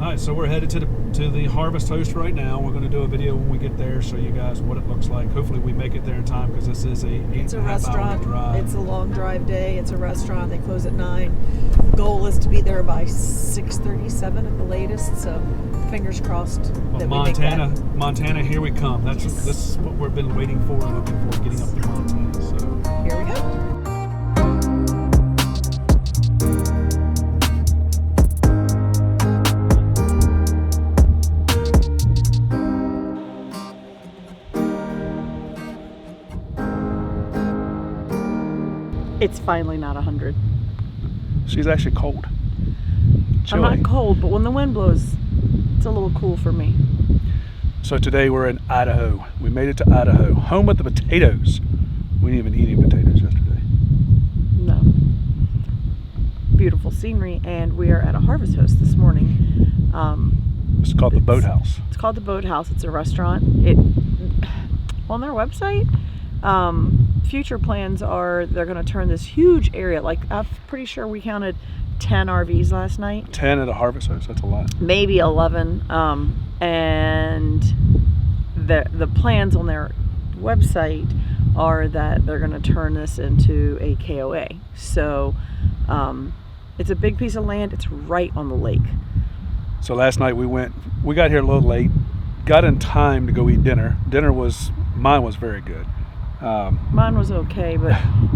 right, so we're headed to the Harvest Host right now. We're going to do a video when we get there, show you guys what it looks like. Hopefully we make it there in time because this is It's a 8.5 restaurant. hour drive. It's a long drive day. It's a restaurant. They close at 9. The goal is to be there by 6:37 at the latest. So fingers crossed that we make that. Montana, here we come. This is what we've been waiting for and looking for, getting up to Montana. So here we go. It's finally not 100. she's actually cold. Chilly. I'm not cold, but when the wind blows, it's a little cool for me. So today we're in Idaho. We made it to Idaho, home of the potatoes. We didn't even eat any potatoes yesterday. No. Beautiful scenery, and we are at a Harvest Host this morning. It's called the Boathouse. It's called the Boathouse. It's a restaurant. On their website, future plans are they're going to turn this huge area, like I'm pretty sure we counted 10 RVs last night. 10 at a Harvest Host, that's a lot. Maybe 11. And the plans on their website are that they're going to turn this into a KOA. So it's a big piece of land. It's right on the lake. So last night we got here a little late, got in time to go eat dinner. Mine was very good. Mine was okay, but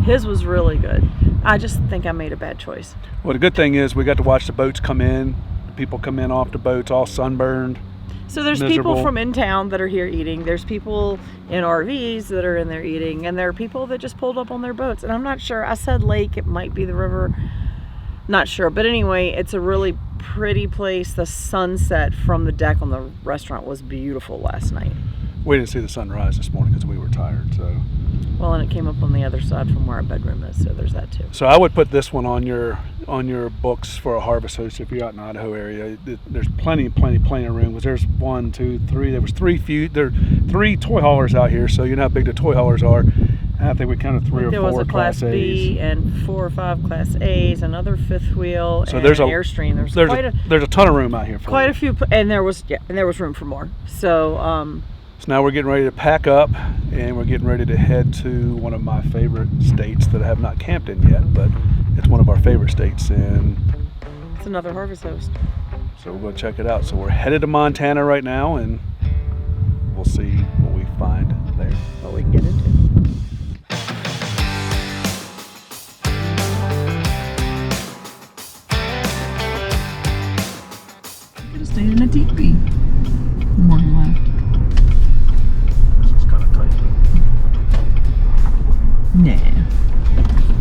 his was really good. I just think I made a bad choice. Well, the good thing is we got to watch the boats come in. People come in off the boats all sunburned. So there's miserable. People from in town that are here eating. There's people in RVs that are in there eating. And there are people that just pulled up on their boats. And I'm not sure. I said lake. It might be the river. Not sure. But anyway, it's a really pretty place. The sunset from the deck on the restaurant was beautiful last night. We didn't see the sunrise this morning because we were tired. Well, and it came up on the other side from where our bedroom is, so there's that too. So I would put this one on your books for a Harvest Host if you're out in the Idaho area. There's plenty of room. There's 1, 2, 3. There was there are 3 toy haulers out here, so you know how big the toy haulers are. And I think we counted 3 or 4 Class A's. There was a Class B and 4 or 5 Class A's, another fifth wheel, so and there's an Airstream. There's a ton of room out here for quite a few, and there was room for more. So So now we're getting ready to pack up, and we're getting ready to head to one of my favorite states that I have not camped in yet, but it's one of our favorite states, and it's another Harvest Host. So we'll go check it out. So we're headed to Montana right now, and we'll see what we find there. What we can get into. Could have stayed in a teepee. Morning left. Nah.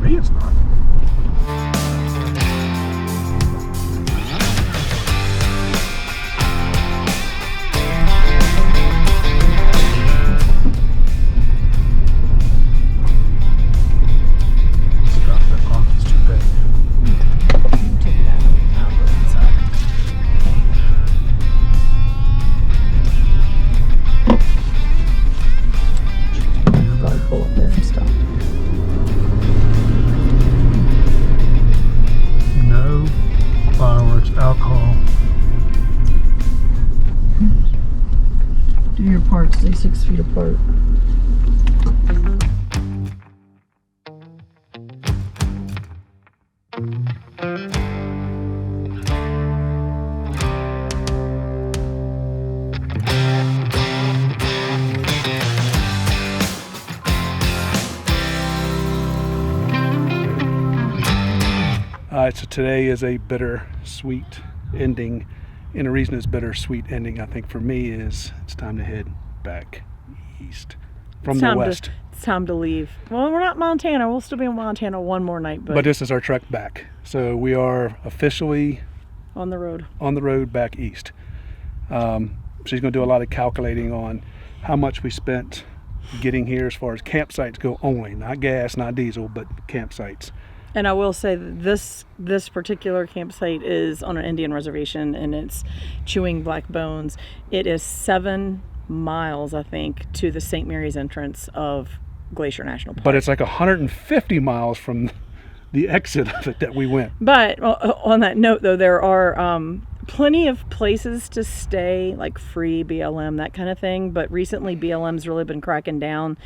Me, it's not. Do your part, stay 6 feet apart. So today is a bittersweet ending. And the reason it's bittersweet ending, I think, for me is it's time to head back east from the west. It's time to leave. Well, we're not Montana. We'll still be in Montana one more night. But this is our trek back. So we are officially on the road. On the road back east. She's going to do a lot of calculating on how much we spent getting here as far as campsites go only. Not gas, not diesel, but campsites. And I will say that this particular campsite is on an Indian reservation, and it's Chewing Black Bones. It is 7 miles, I think, to the St. Mary's entrance of Glacier National Park. But it's like 150 miles from the exit of it that we went. But on that note, though, there are plenty of places to stay, like free BLM, that kind of thing. But recently BLM's really been cracking down,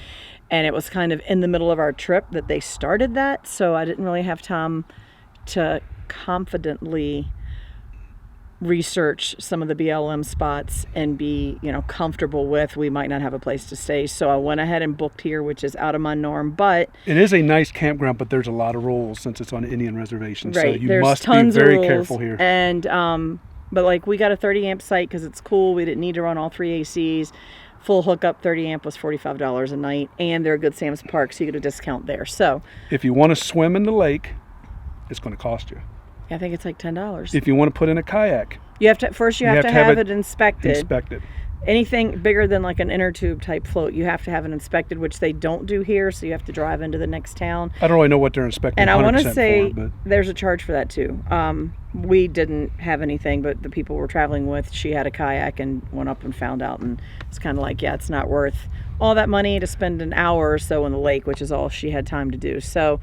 and it was kind of in the middle of our trip that they started that. So I didn't really have time to confidently research some of the BLM spots and be, comfortable with we might not have a place to stay. So I went ahead and booked here, which is out of my norm, but it is a nice campground, but there's a lot of rules since it's on an Indian reservation. Right, So you there's must be tons of very rules. careful here. And but like we got a 30 amp site because it's cool. We didn't need to run all 3 ACs. Full hookup 30 amp was $45 a night, and they're a Good Sam's Park, so you get a discount there. So if you want to swim in the lake, it's going to cost you. I think it's like $10. If you want to put in a kayak, You have to first. You have to have it inspected. Inspected. Anything bigger than like an inner tube type float, you have to have it inspected, which they don't do here. So you have to drive into the next town. I don't really know what they're inspecting. And I want to 100% say for, but there's a charge for that too. We didn't have anything, but the people we're traveling with, she had a kayak and went up and found out, and it's kind of like, yeah, it's not worth all that money to spend an hour or so in the lake, which is all she had time to do. So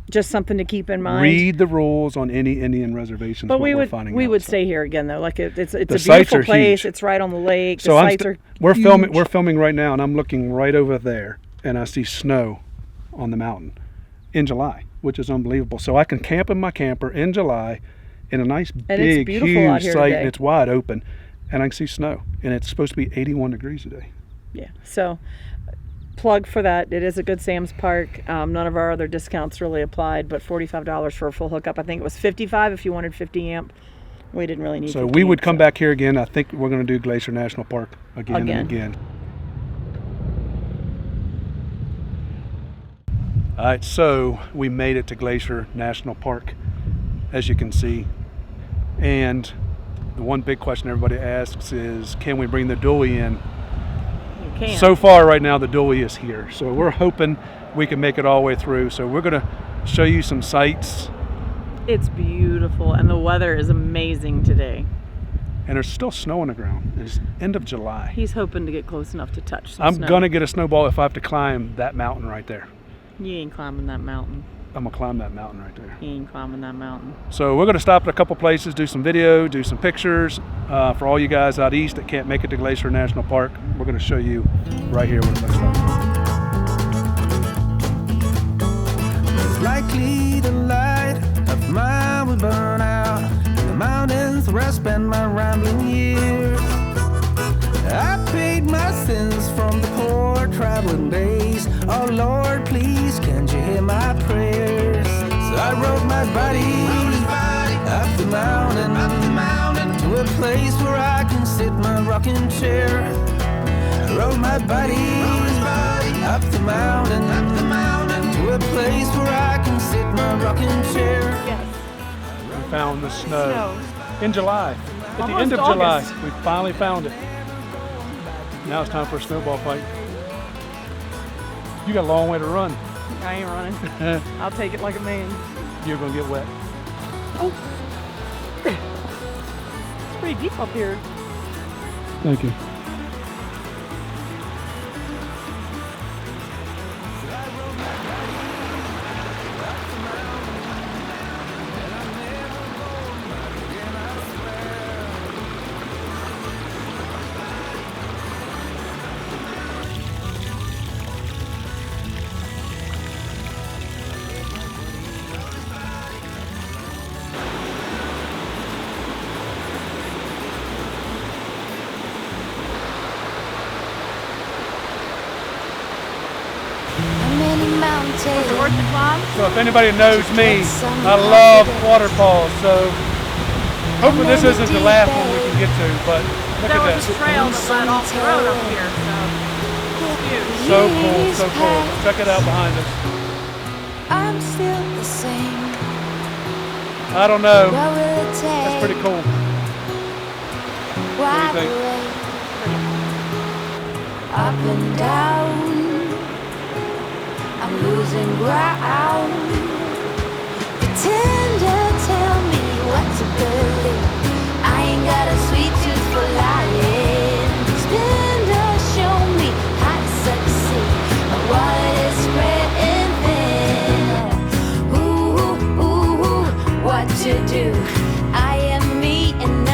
just something to keep in mind. read the rules on any Indian reservations. But we would stay here again though. Like it's a beautiful place. It's right on the lake. So the sites are we're huge. filming right now, and I'm looking right over there, and I see snow on the mountain in July, which is unbelievable. So I can camp in my camper in July in a nice And it's big beautiful out huge here site, today. and it's wide open, and I can see snow, and it's supposed to be 81 degrees today. Yeah. So plug for that. It is a Good Sam's Park. None of our other discounts really applied, but $45 for a full hookup. I think it was $55 if you wanted 50 amp. We didn't really need. So 50 we would amp, come so. back here again. I think we're going to do Glacier National Park again and again. All right, so we made it to Glacier National Park, as you can see. And the one big question everybody asks is, can we bring the dually in? You can. So far right now, the dually is here. So we're hoping we can make it all the way through. So we're going to show you some sights. It's beautiful, and the weather is amazing today. And there's still snow on the ground. It's end of July. He's hoping to get close enough to touch some I'm snow. going to get a snowball if I have to climb that mountain right there. You ain't climbing that mountain. I'm going to climb that mountain right there. You ain't climbing that mountain. So we're going to stop at a couple places, do some video, do some pictures. For all you guys out east that can't make it to Glacier National Park, we're going to show you right here what it looks like. It's likely the light of mine will burn out in the mountains where I spend my rambling years. I paid my sins from the poor traveling days. Oh Lord, please, can't you hear my prayers? So I rode my body up the mountain to a place where I can sit my rocking chair. I rode my body up the mountain to a place where I can sit my rocking chair. Yes. We found the snow in July. At the Almost end of August. July, we finally found it. Now it's time for a snowball fight. You got a long way to run. I ain't running. I'll take it like a man. You're going to get wet. Oh. It's pretty deep up here. Thank you. Is it worth the climb? So if anybody knows me, I love waterfalls. So hopefully this isn't the last one we can get to, but look There at was this. a trail that led off the road up here, so huge. So cool, so cool. Check it out behind us. I'm still the same. I don't know. What will it take? That's pretty cool. Why think? the way? Up and down, I'm losing ground. Pretend to tell me what to believe. I ain't got a sweet tooth for lying. Spin to show me how to succeed. But what is spreading thin? Ooh, ooh, ooh, what to do? I am me and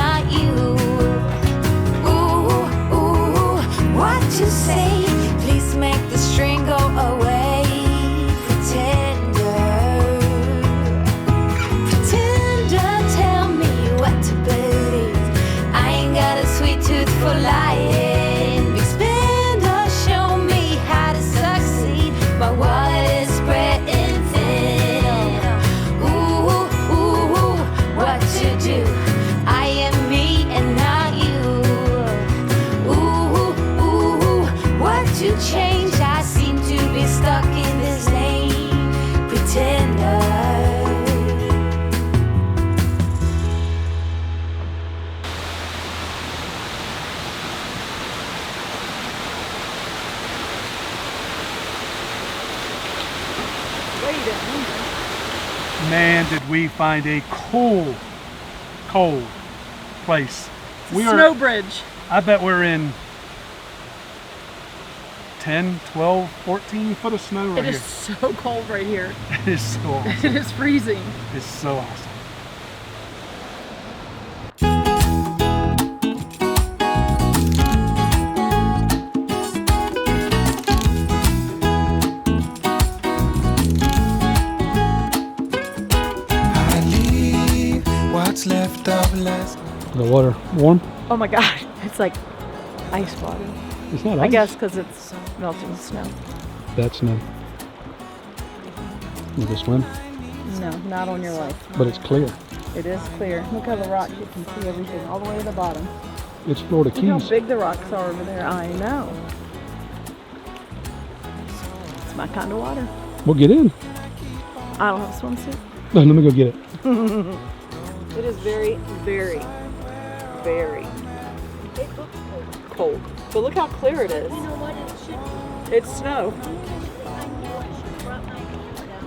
you didn't. Man, did we find a cold place. Snow bridge. I bet we're in 10, 12, 14 foot of snow right It here. is so cold right here. It is so awesome. It is freezing. It's so awesome. I leave what's left of last. The water warm? Oh my god, it's like ice water. It's not I ice. guess because it's melting snow. That's snow. You can swim, No, not on your life. but it's clear. It is clear. Look how the rocks, you can see everything all the way to the bottom. It's Florida Look how Keys. big the rocks are over there. I know. It's my kind of water. We'll get in. I don't have a swimsuit. No, let me go get it. It is very, very, very cold. But look how clear it is. You know what it should be? It's snow. I knew I should have brought my camera down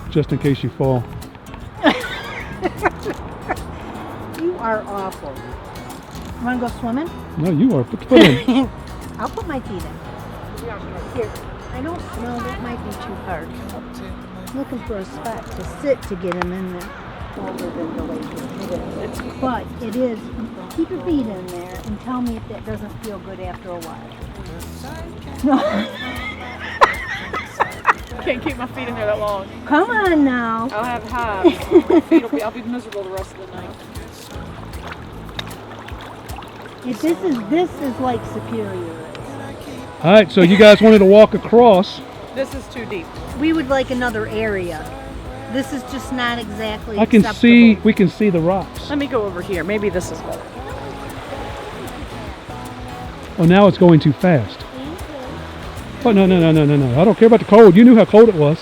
there. Just in case you fall. You are awful. Want to go swimming? No, you are. Put your foot in. I'll put my feet in. Here. I don't know, that might be too hard. Looking for a spot to sit to get him in there. Older than the lake. But it is, keep your feet in there and tell me if that doesn't feel good after a while. Can't keep my feet in there that long. Come on now. I'll have hives. My feet will be, I'll be miserable the rest of the night. If this is like Superior. All right, so you guys wanted to walk across. This is too deep. We would like another area. This is just not exactly I can acceptable. see, we can see the rocks. Let me go over here. Maybe this is better. Oh, now it's going too fast. Oh, no. I don't care about the cold. You knew how cold it was.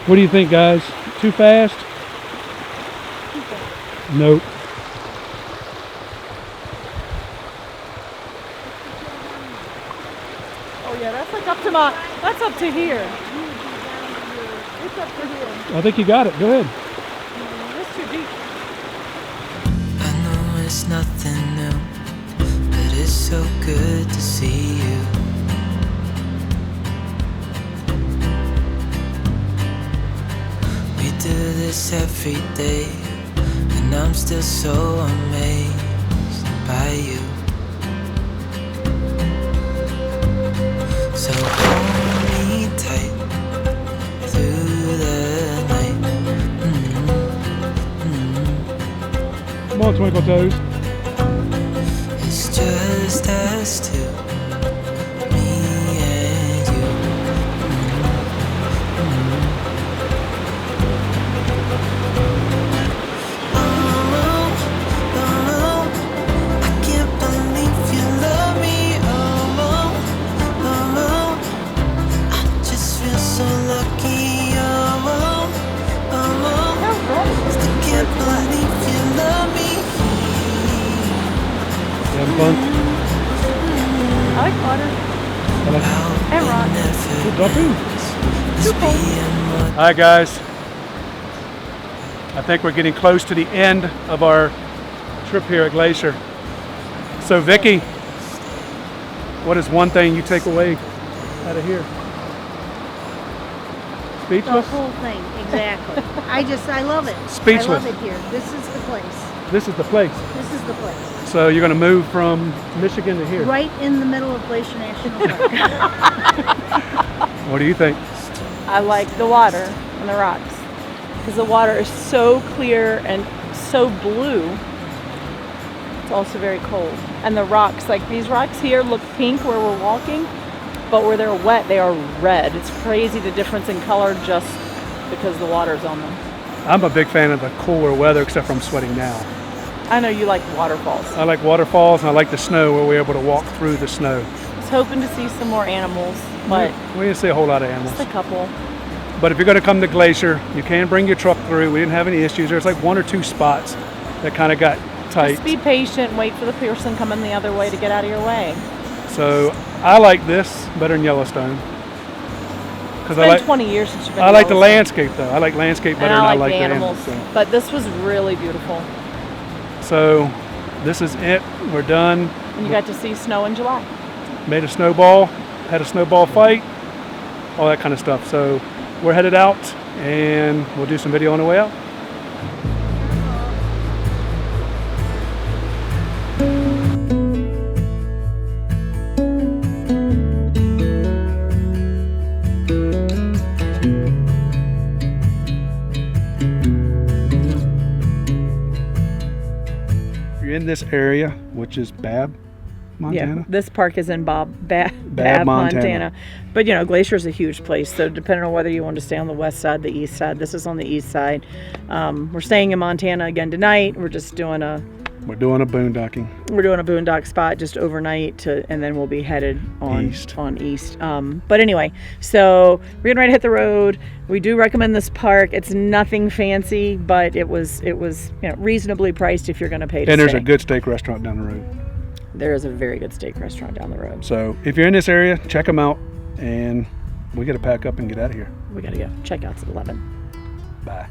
What do you think, guys? Too fast? Nope. Oh yeah, that's like up to my, that's up to here. It's up to here. I think you got it. Go ahead. It's too deep. I know it's nothing new, but it's so good to see you. We do this every day, and I'm still so amazed by you. So hold me tight through the night. Come on, Twinkle Toes. It's just us two, me and you. Oh, I can't believe you love me. Oh, I just feel so lucky. Still can't believe you love me. You having fun? I like water. I like And rocks. it. Jump in. Too cold. All right, guys. I think we're getting close to the end of our trip here at Glacier. So, Vicki, what is one thing you take away out of here? The Speechless? whole thing, exactly. I love it. Speechless. I love it here. This is the place. This is the place. This is the place. So you're going to move from Michigan to here. Right in the middle of Glacier National Park. What do you think? I like the water and the rocks because the water is so clear and so blue. It's also very cold. And the rocks, like these rocks here look pink where we're walking, but where they're wet, they are red. It's crazy the difference in color just because the water's on them. I'm a big fan of the cooler weather, except for I'm sweating now. I know you like waterfalls. I like waterfalls and I like the snow where we're able to walk through the snow. I was hoping to see some more animals, but We didn't see a whole lot of animals. just a couple. But if you're going to come to Glacier, you can bring your truck through. We didn't have any issues. There's like one or two spots that kind of got tight. Just be patient. Wait for the person coming the other way to get out of your way. So I like this better than Yellowstone. Because It's been 20 years since you've been I to like the Yellowstone. landscape though. I like landscape better And than I I like like the animals. animals. But this was really beautiful. So this is it. We're done. And you got to see snow in July. Made a snowball, had a snowball fight, all that kind of stuff. So we're headed out and we'll do some video on the way out. You're in this area, which is Babb, Montana. Yeah, this park is in Babb, Montana. Montana. But you know, Glacier is a huge place, so depending on whether you want to stay on the west side, the east side, this is on the east side. We're staying in Montana again tonight. We're just doing a boondocking. We're doing a boondock spot just overnight, and then we'll be headed on East. But anyway, so we're getting ready to hit the road. We do recommend this park. It's nothing fancy, but it was reasonably priced if you're going to pay to And there's stay. a good steak restaurant down the road. There is a very good steak restaurant down the road. So if you're in this area, check them out. And we got to pack up and get out of here. We got to go. Checkout's at 11. Bye.